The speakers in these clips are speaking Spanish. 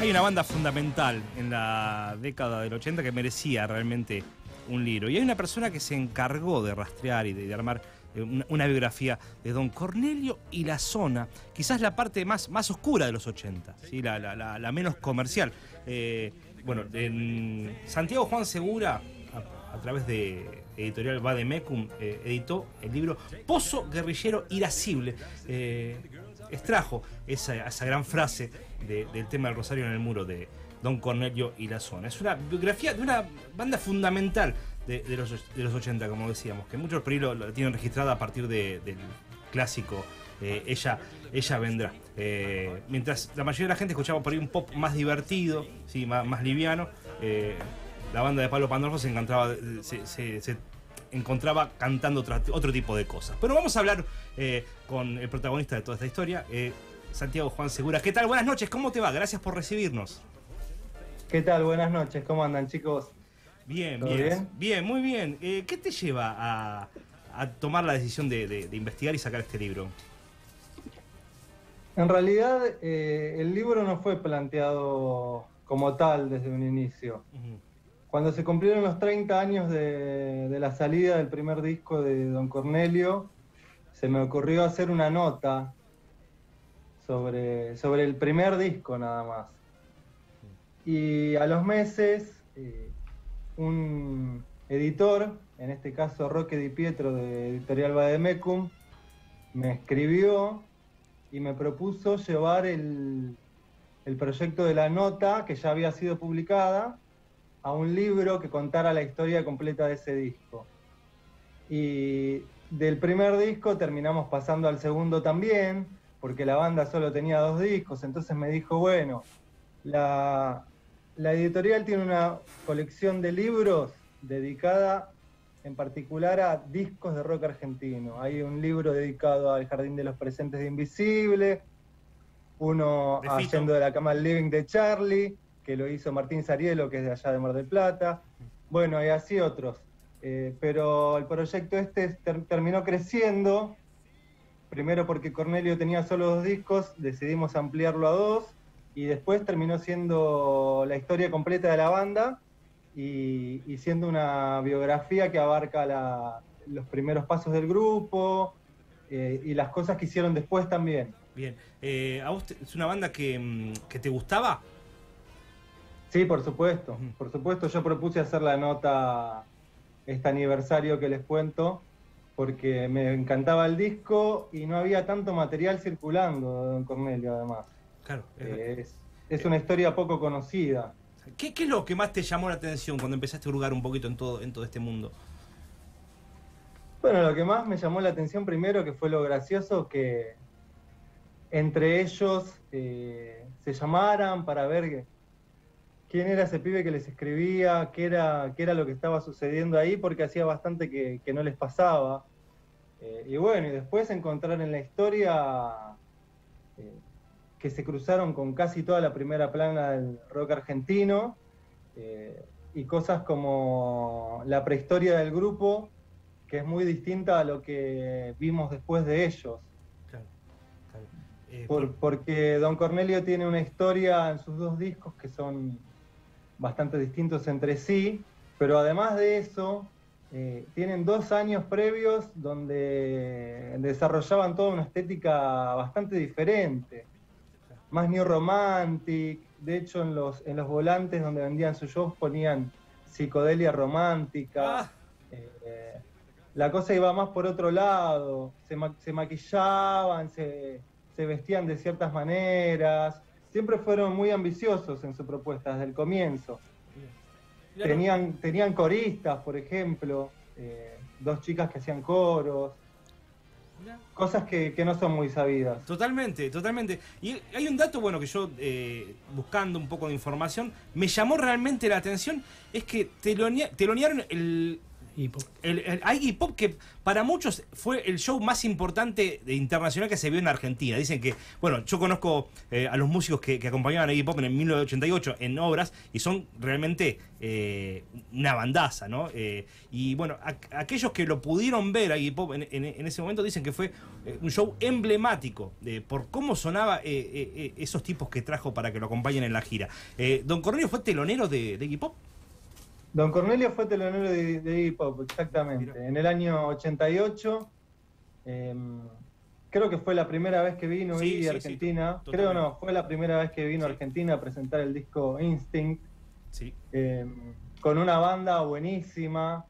Hay una banda fundamental en la década del 80 que merecía realmente un libro. Y hay una persona que se encargó de rastrear y de armar una biografía de Don Cornelio y la zona, quizás la parte más oscura de los 80, ¿sí? la menos comercial. Bueno, en Santiago Juan Segura, a través de editorial Vademecum, editó el libro Pozo Guerrillero Irascible. Extrajo esa gran frase del tema del Rosario en el Muro de Don Cornelio y la zona. Es una biografía de una banda fundamental de los 80, como decíamos, que muchos por ahí lo tienen registrada a partir del clásico Ella Vendrá. Mientras la mayoría de la gente escuchaba por ahí un pop más divertido, ¿sí? más liviano, la banda de Pablo Pandolfo se encontraba cantando otro tipo de cosas. Pero vamos a hablar con el protagonista de toda esta historia, Santiago Juan Segura. ¿Qué tal? Buenas noches, ¿cómo te va? Gracias por recibirnos. ¿Qué tal? Buenas noches, ¿cómo andan, chicos? Bien, ¿Todo bien? Bien, muy bien. ¿Qué te lleva a tomar la decisión de investigar y sacar este libro? En realidad, el libro no fue planteado como tal desde un inicio. Cuando se cumplieron los 30 años de la salida del primer disco de Don Cornelio, se me ocurrió hacer una nota sobre el primer disco nada más. Y a los meses, un editor, en este caso Roque Di Pietro de Editorial Vademecum, me escribió y me propuso llevar el proyecto de la nota, que ya había sido publicada, a un libro que contara la historia completa de ese disco. Y del primer disco terminamos pasando al segundo también, porque la banda solo tenía 2 discos, entonces me dijo, bueno, la editorial tiene una colección de libros dedicada en particular a discos de rock argentino. Hay un libro dedicado al Jardín de los Presentes de Invisible, uno a Yendo de la Cama al Living de Charlie, que lo hizo Martín Sarielo, que es de allá de Mar del Plata. Bueno, y así otros. Pero el proyecto terminó creciendo, primero porque Cornelio tenía solo 2 discos, decidimos ampliarlo a 2, y después terminó siendo la historia completa de la banda y siendo una biografía que abarca los primeros pasos del grupo y las cosas que hicieron después también. Bien. ¿A vos es una banda que te gustaba? Sí, por supuesto. Por supuesto, yo propuse hacer la nota, este aniversario que les cuento, porque me encantaba el disco y no había tanto material circulando de Don Cornelio, además. Claro. Es una historia poco conocida. ¿Qué es lo que más te llamó la atención cuando empezaste a hurgar un poquito en todo este mundo? Bueno, lo que más me llamó la atención primero, que fue lo gracioso, que entre ellos se llamaran para ver quién era ese pibe que les escribía, qué era lo que estaba sucediendo ahí, porque hacía bastante que no les pasaba. Y bueno, y después encontrar en la historia que se cruzaron con casi toda la primera plana del rock argentino, y cosas como la prehistoria del grupo, que es muy distinta a lo que vimos después de ellos. Claro. Porque Don Cornelio tiene una historia en sus 2 discos que son bastante distintos entre sí, pero además de eso, tienen 2 años previos donde desarrollaban toda una estética bastante diferente, más new romantic. De hecho, en los volantes donde vendían sus shows ponían psicodelia romántica. La cosa iba más por otro lado, se maquillaban, se vestían de ciertas maneras. Siempre fueron muy ambiciosos en su propuesta desde el comienzo. Tenían coristas, por ejemplo, 2 chicas que hacían coros. Cosas que no son muy sabidas. Totalmente. Y hay un dato, bueno, que yo, buscando un poco de información, me llamó realmente la atención, es que telonearon Iggy Pop. Hay Iggy Pop, que para muchos fue el show más importante internacional que se vio en Argentina. Dicen que, bueno, yo conozco a los músicos que acompañaban a Iggy Pop en el 1988 en obras y son realmente una bandaza, ¿no? Y bueno, aquellos que lo pudieron ver a Iggy Pop en ese momento dicen que fue un show emblemático por cómo sonaba esos tipos que trajo para que lo acompañen en la gira. ¿Don Cornelio fue telonero de Iggy Pop? Don Cornelio fue telonero de Iggy Pop, exactamente. Mira. En el año 88, creo que fue la primera vez que vino Iggy a Argentina. Sí, creo no, fue la primera vez que vino a Argentina a presentar el disco Instinct. Sí. Con una banda buenísima,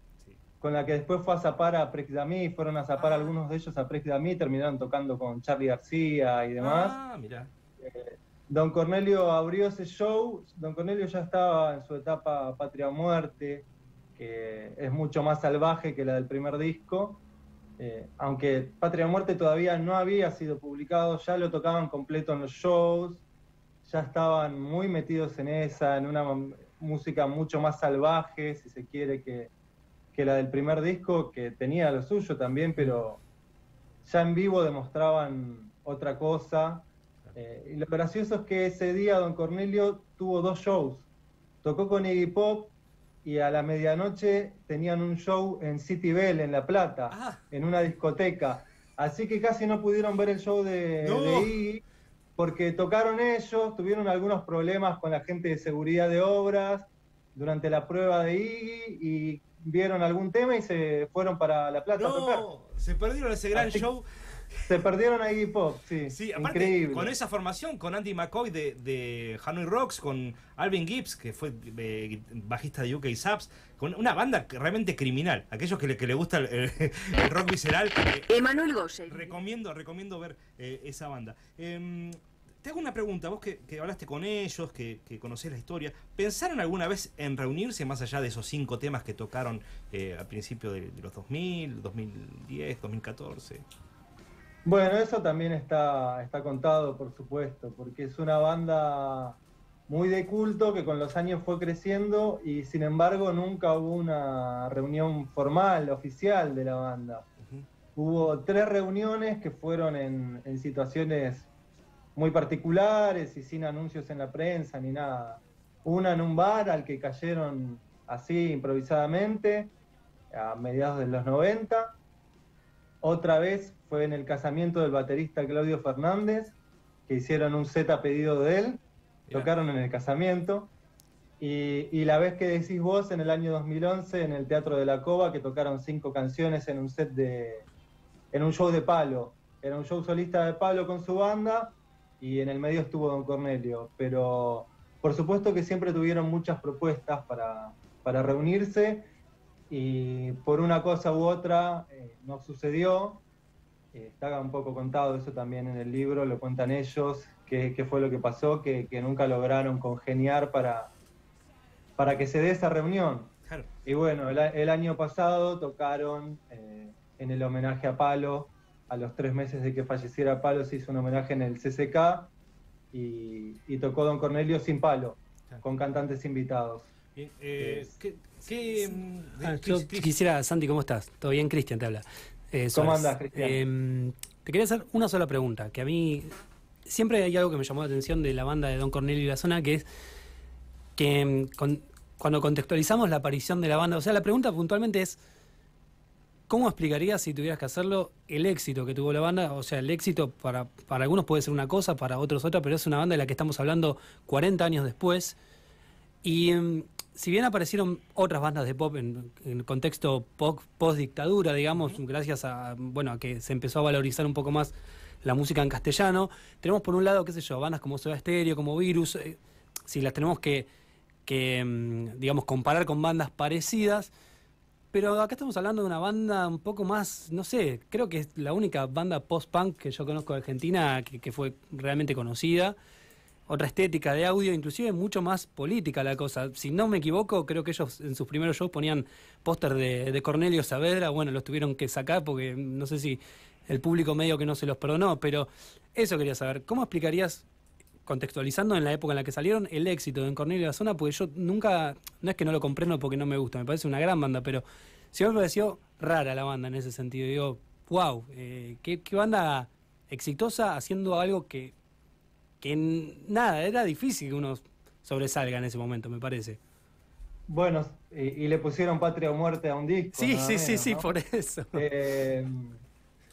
con la que después fue a zapar a Prex Dami, fueron a zapar algunos de ellos a Prex Dami, terminaron tocando con Charly García y demás. Ah, mirá. Don Cornelio abrió ese show. Don Cornelio ya estaba en su etapa Patria o Muerte, que es mucho más salvaje que la del primer disco. Aunque Patria o Muerte todavía no había sido publicado, ya lo tocaban completo en los shows, ya estaban muy metidos en en una música mucho más salvaje, si se quiere, que la del primer disco, que tenía lo suyo también, pero ya en vivo demostraban otra cosa. Y lo gracioso es que ese día Don Cornelio tuvo 2 shows. Tocó con Iggy Pop y a la medianoche tenían un show en City Bell, en La Plata, en una discoteca. Así que casi no pudieron ver el show de Iggy, porque tocaron ellos, tuvieron algunos problemas con la gente de seguridad de obras durante la prueba de Iggy y vieron algún tema y se fueron para La Plata a tocar. Se perdieron ese gran show. Se perdieron a Iggy Pop, sí, aparte, increíble. Con esa formación, con Andy McCoy de Hanoi Rocks, con Alvin Gibbs, que fue bajista de UK Subs, con una banda realmente criminal. Aquellos que le gusta el rock visceral, Emanuel Goyer. Recomiendo ver esa banda. Te hago una pregunta, vos que hablaste con ellos, que conocés la historia, ¿pensaron alguna vez en reunirse más allá de esos 5 temas que tocaron al principio de los 2000, 2010, 2014? Bueno, eso también está contado, por supuesto, porque es una banda muy de culto que con los años fue creciendo y sin embargo nunca hubo una reunión formal, oficial de la banda. Hubo 3 reuniones que fueron en situaciones muy particulares y sin anuncios en la prensa ni nada. Una en un bar al que cayeron así improvisadamente a mediados de los 90. Otra vez fue en el casamiento del baterista Claudio Fernández, que hicieron un set a pedido de él, tocaron en el casamiento. Y la vez que decís vos, en el año 2011, en el Teatro de la Cova, que tocaron 5 canciones en un set en un show de Palo. Era un show solista de Palo con su banda, y en el medio estuvo Don Cornelio. Pero por supuesto que siempre tuvieron muchas propuestas para reunirse, y por una cosa u otra no sucedió. Está un poco contado eso también en el libro, lo cuentan ellos, qué fue lo que pasó, que nunca lograron congeniar para que se dé esa reunión. Claro. Y bueno, el año pasado tocaron en el homenaje a Palo, a los 3 meses de que falleciera Palo se hizo un homenaje en el CCK y tocó Don Cornelio sin Palo, claro, con cantantes invitados. Bien, yo quisiera, Santi, ¿cómo estás? ¿Todo bien? Cristian te habla. ¿Cómo andás, Cristian? Te quería hacer una sola pregunta, que a mí siempre hay algo que me llamó la atención de la banda de Don Cornelio y la Zona, que es que cuando contextualizamos la aparición de la banda, o sea, la pregunta puntualmente es, ¿cómo explicarías, si tuvieras que hacerlo, el éxito que tuvo la banda? O sea, el éxito para algunos puede ser una cosa, para otros otra, pero es una banda de la que estamos hablando 40 años después. Y si bien aparecieron otras bandas de pop en contexto post-dictadura, digamos, gracias a que se empezó a valorizar un poco más la música en castellano, tenemos por un lado, qué sé yo, bandas como Soda Stereo, como Virus, si las tenemos que digamos, comparar con bandas parecidas, pero acá estamos hablando de una banda un poco más, no sé, creo que es la única banda post-punk que yo conozco de Argentina que fue realmente conocida. Otra estética de audio, inclusive mucho más política la cosa. Si no me equivoco, creo que ellos en sus primeros shows ponían póster de Cornelio Saavedra. Bueno, los tuvieron que sacar porque no sé si el público medio que no se los perdonó, pero eso quería saber. ¿Cómo explicarías, contextualizando en la época en la que salieron, el éxito de Cornelio y la Zona? Porque yo nunca, no es que no lo comprendo porque no me gusta, me parece una gran banda, pero me pareció rara la banda en ese sentido. Digo, wow, qué banda exitosa haciendo algo que nada, era difícil que uno sobresalga en ese momento, me parece. Bueno, y le pusieron Patria o Muerte a un disco. Sí, nada sí, menos, sí, ¿no? por eso.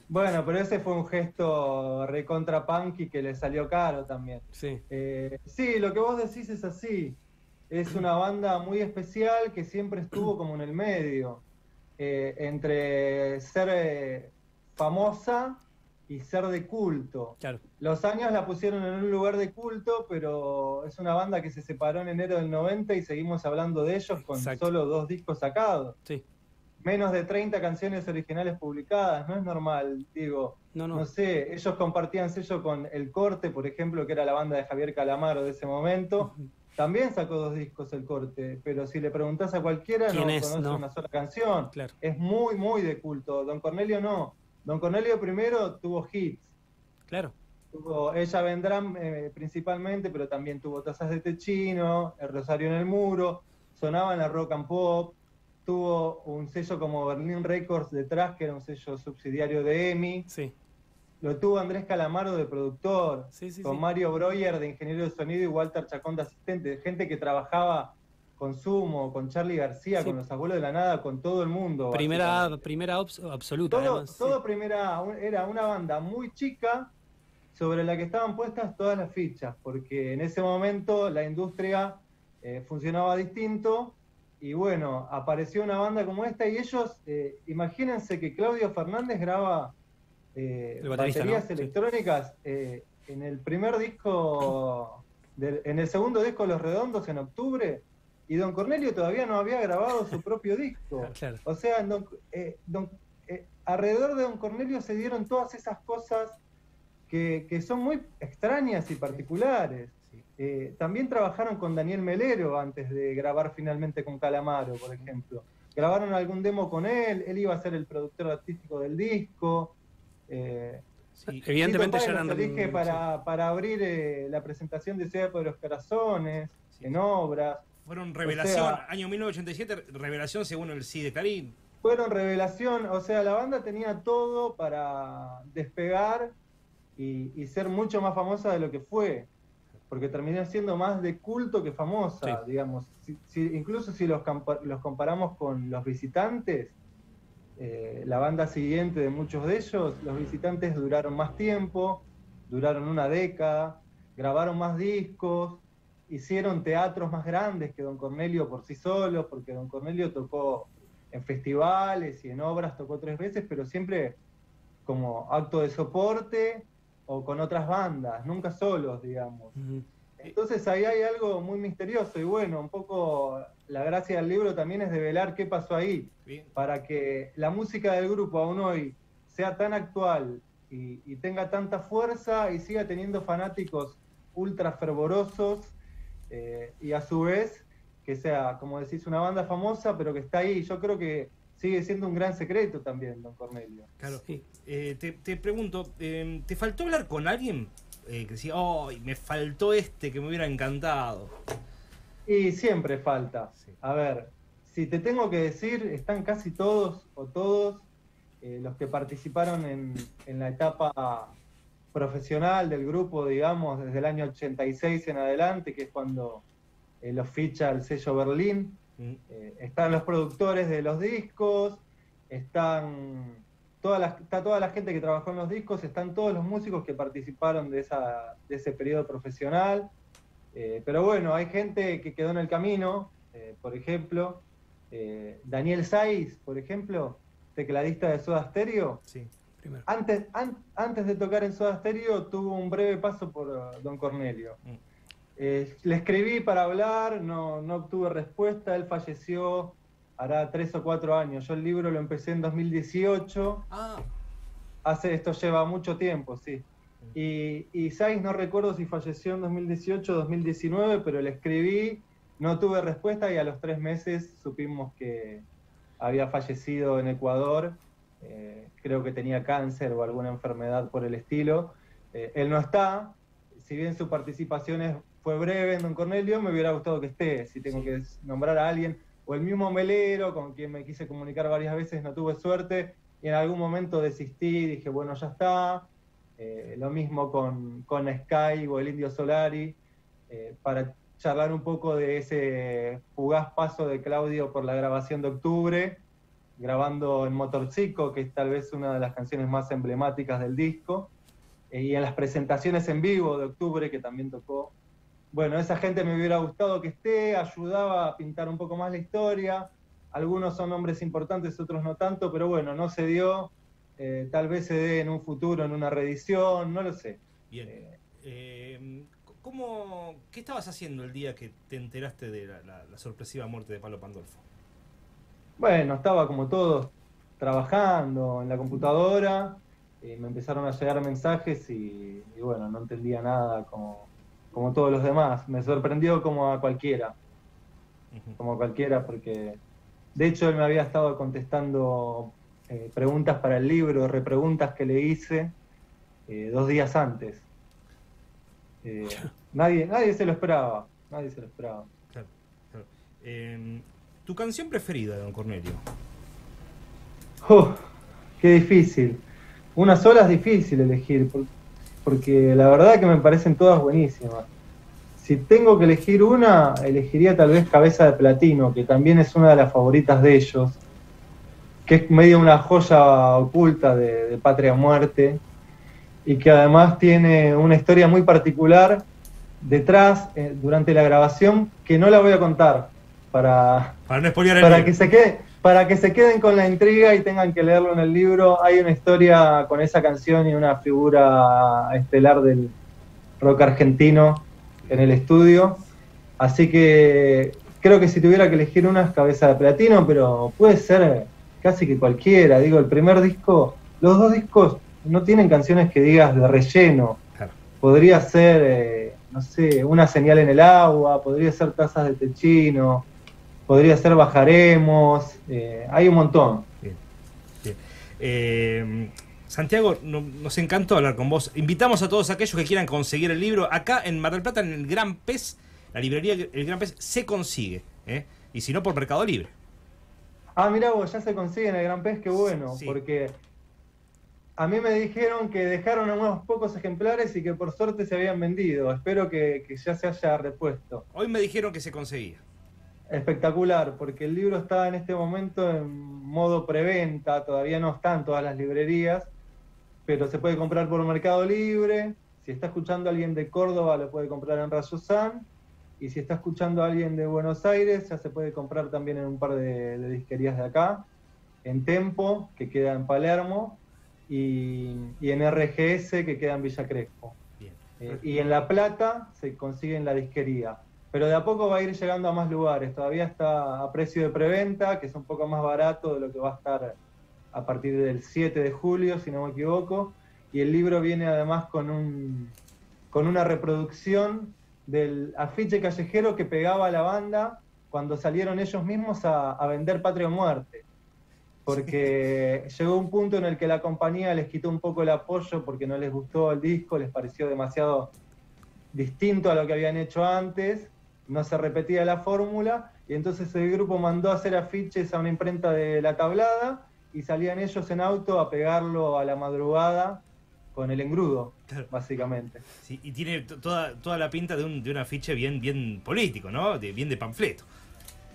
Bueno, pero ese fue un gesto recontra punky que le salió caro también. Sí, Sí, lo que vos decís es así. Es una banda muy especial que siempre estuvo como en el medio, entre ser famosa y ser de culto. claro. Los años la pusieron en un lugar de culto, pero es una banda que se separó en enero del 90 y seguimos hablando de ellos con Exacto. solo 2 discos sacados. Sí. Menos de 30 canciones originales publicadas, no es normal, digo. No sé, ellos compartían sello con El Corte, por ejemplo, que era la banda de Javier Calamaro de ese momento. También sacó 2 discos El Corte, pero si le preguntás a cualquiera no conoce una sola canción. Claro. Es muy, muy de culto. Don Cornelio no. Don Cornelio primero tuvo hits. Claro. Tuvo Ella Vendrán principalmente, pero también tuvo Tazas de Techino, El Rosario en el Muro, sonaba en la Rock and Pop, tuvo un sello como Berlin Records detrás, que era un sello subsidiario de EMI. Sí. Lo tuvo Andrés Calamaro de productor, con Mario Breuer de ingeniero de sonido y Walter Chacón de asistente, gente que trabajaba con Sumo, con Charly García, con Los Abuelos de la Nada, con todo el mundo. Primera absoluta. Todo primera, era una banda muy chica sobre la que estaban puestas todas las fichas, porque en ese momento la industria funcionaba distinto. Y bueno, apareció una banda como esta y ellos, imagínense que Claudio Fernández graba baterías electrónicas en el primer disco, en el segundo disco Los Redondos en octubre, y Don Cornelio todavía no había grabado su propio disco. Claro. O sea, alrededor de Don Cornelio se dieron todas esas cosas que son muy extrañas y particulares. También trabajaron con Daniel Melero antes de grabar finalmente con Calamaro, por ejemplo. Grabaron algún demo con él iba a ser el productor artístico del disco. Evidentemente ya eran... elige para abrir la presentación de Ciudad de los Corazones, en obras. Fueron revelación, año 1987, revelación según el Sí de Clarín. Fueron revelación, o sea, la banda tenía todo para despegar y ser mucho más famosa de lo que fue, porque terminó siendo más de culto que famosa, digamos. Incluso si los comparamos con Los Visitantes, la banda siguiente de muchos de ellos, Los Visitantes duraron más tiempo, duraron una década, grabaron más discos, hicieron teatros más grandes que Don Cornelio por sí solo, porque Don Cornelio tocó en festivales y en obras, tocó 3 veces, pero siempre como acto de soporte o con otras bandas, nunca solos, digamos. Entonces ahí hay algo muy misterioso y bueno, un poco la gracia del libro también es develar qué pasó ahí, para que la música del grupo aún hoy sea tan actual y tenga tanta fuerza y siga teniendo fanáticos ultra fervorosos, y a su vez que sea, como decís, una banda famosa, pero que está ahí. Yo creo que sigue siendo un gran secreto también, Don Cornelio. Claro. Te pregunto, ¿te faltó hablar con alguien que decía, me faltó que me hubiera encantado? Y siempre falta. A ver, si te tengo que decir, están casi todos los que participaron en la etapa profesional del grupo, digamos, desde el año 86 en adelante, que es cuando los ficha el sello Berlín. Están los productores de los discos, está toda la gente que trabajó en los discos, están todos los músicos que participaron de ese periodo profesional. Pero bueno, hay gente que quedó en el camino, por ejemplo, Daniel Saiz, por ejemplo, tecladista de Soda Stereo. Sí. Antes de tocar en Soda Stereo tuvo un breve paso por Don Cornelio. Le escribí para hablar, no obtuve respuesta, él falleció hará 3 o 4 años. Yo el libro lo empecé en 2018. Esto lleva mucho tiempo, sí. Y Saiz no recuerdo si falleció en 2018 o 2019, pero le escribí, no tuve respuesta y a los 3 meses supimos que había fallecido en Ecuador. Creo que tenía cáncer o alguna enfermedad por el estilo. Él no está, si bien su participación fue breve en Don Cornelio, me hubiera gustado que esté, si tengo que nombrar a alguien. o el mismo Melero, con quien me quise comunicar varias veces, no tuve suerte, y en algún momento desistí, dije, bueno, ya está. Lo mismo con Sky o el Indio Solari, para charlar un poco de ese fugaz paso de Claudio por la grabación de Octubre, grabando en Motorcico, que es tal vez una de las canciones más emblemáticas del disco, y en las presentaciones en vivo de Octubre, que también tocó. Bueno, esa gente me hubiera gustado que esté, ayudaba a pintar un poco más la historia. Algunos son nombres importantes, otros no tanto, pero bueno, no se dio. Tal vez se dé en un futuro, en una reedición, no lo sé. Bien. ¿Qué estabas haciendo el día que te enteraste de la sorpresiva muerte de Palo Pandolfo? Bueno, estaba como todos trabajando en la computadora, me empezaron a llegar mensajes y bueno, no entendía nada como todos los demás. Me sorprendió como a cualquiera, porque de hecho él me había estado contestando preguntas para el libro, repreguntas que le hice 2 días antes. Nadie se lo esperaba, nadie se lo esperaba. Claro, claro. ¿Tu canción preferida de Don Cornelio? Qué difícil. Una sola es difícil elegir, porque la verdad que me parecen todas buenísimas. Si tengo que elegir una, elegiría tal vez Cabeza de Platino, que también es una de las favoritas de ellos, que es medio una joya oculta de Patria Muerte, y que además tiene una historia muy particular detrás, durante la grabación, que no la voy a contar, para no spoilear el para libro. para que se queden con la intriga y tengan que leerlo en el libro. Hay una historia con esa canción y una figura estelar del rock argentino en el estudio. Así que creo que si tuviera que elegir una es Cabeza de Platino, pero puede ser casi que cualquiera. Digo, el primer disco, los 2 discos no tienen canciones que digas de relleno. Claro. Podría ser, no sé, Una señal en el agua, podría ser Tazas de Techino, podría ser Bajaremos, hay un montón. Bien, bien. Santiago, nos encantó hablar con vos. Invitamos a todos aquellos que quieran conseguir el libro. Acá en Mar del Plata, en el Gran Pez, la librería El Gran Pez se consigue, y si no, por Mercado Libre. Ah, mirá vos, ya se consigue en el Gran Pez, qué bueno, Sí. Porque a mí me dijeron que dejaron unos pocos ejemplares y que por suerte se habían vendido. Espero que ya se haya repuesto. Hoy me dijeron que se conseguía. Espectacular, porque el libro está en este momento en modo preventa, todavía no está en todas las librerías, pero se puede comprar por Mercado Libre. Si está escuchando a alguien de Córdoba, lo puede comprar en Rayo San, y si está escuchando a alguien de Buenos Aires, ya se puede comprar también en un par de disquerías de acá, en Tempo, que queda en Palermo, y en RGS, que queda en Villa Crespo. Bien. Y en La Plata se consigue en la disquería. Pero de a poco va a ir llegando a más lugares. Todavía está a precio de preventa, que es un poco más barato de lo que va a estar a partir del 7 de julio, si no me equivoco. Y el libro viene además con una reproducción del afiche callejero que pegaba la banda cuando salieron ellos mismos a vender Patria o Muerte. Porque llegó un punto en el que la compañía les quitó un poco el apoyo porque no les gustó el disco, les pareció demasiado distinto a lo que habían hecho antes, no se repetía la fórmula, y entonces el grupo mandó a hacer afiches a una imprenta de La Tablada y salían ellos en auto a pegarlo a la madrugada con el engrudo, claro, básicamente. Sí, y tiene toda la pinta de un afiche bien político, ¿no? Bien de panfleto.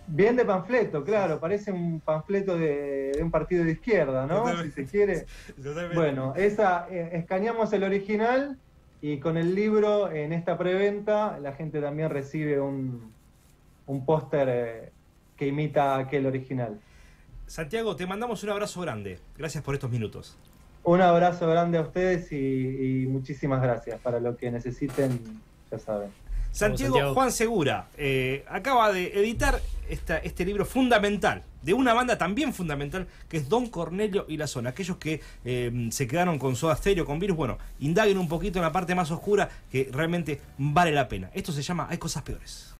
Bien de panfleto, claro, parece un panfleto de un partido de izquierda, ¿no? Totalmente. Si se quiere. Totalmente. Bueno, escaneamos el original y con el libro en esta preventa la gente también recibe un póster que imita aquel original. Santiago, te mandamos un abrazo grande. Gracias por estos minutos. Un abrazo grande a ustedes y muchísimas gracias. Para lo que necesiten, ya saben. Santiago Juan Segura acaba de editar este libro fundamental, de una banda también fundamental, que es Don Cornelio y la Zona. Aquellos que se quedaron con Soda Stereo, con Virus, bueno, indaguen un poquito en la parte más oscura, que realmente vale la pena. Esto se llama Hay cosas peores.